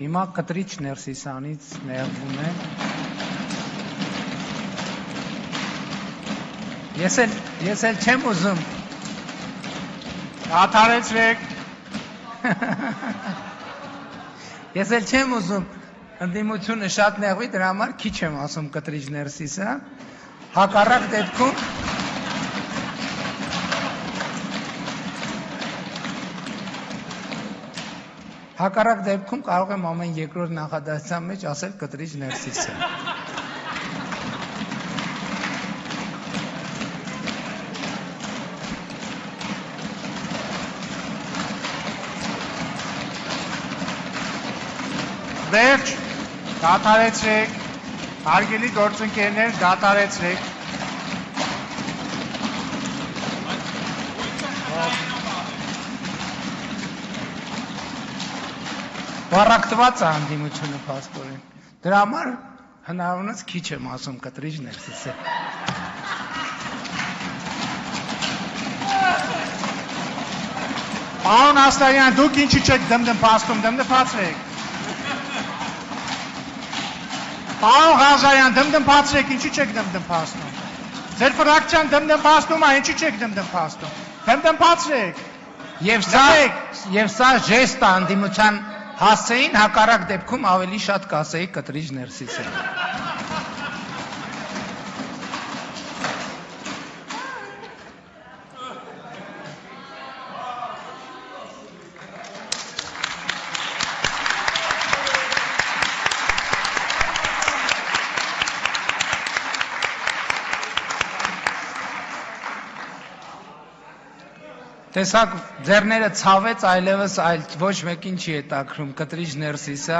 Հիմա կտրիչ ներսիսանից նեղվում է։ Ես էլ չեմ ուզում։ Դադարեցրեք։ Ես էլ չեմ ուզում ընդդիմությունը շատ նեղվի, դրա համար քիչ եմ ասում կտրիչ ներսիսը։ Հակառակ դեպքում կարող եմ ամեն երկրորդ նախադասության մեջ ասել կտրիչ ներսիսը։ Վերջ, դադարեցրեք, հարգելի գործընկերներ, դադարեցրեք։ Վառակտված է ընդդիմությունը փաստորեն։ Դրա համար հնարավորինս քիչ եմ ասում կտրիչ ներսիսը։ Պարոն Աստարյան, դուք ինչի չեք դմդմփաստում, դմդմփացրեք։ Պարոն Ղազարյան, դմդմփացրեք, ինչի չեք դմդմփաստում։ Ձեր ֆրակցիան դմդմփաստում է, ինչի չեք դմդմփաստում։ Դմդմփացրեք։ Եվ սա ժեստ է ընդդիմության հասցեին, հակառակ դեպքում ավելի շատ կասեի կտրիչ ներսիսը։ Տեսակ ձեռները ցավեց, այլևս ոչ մեկին չի հետաքրում կտրիչ ներսիսը։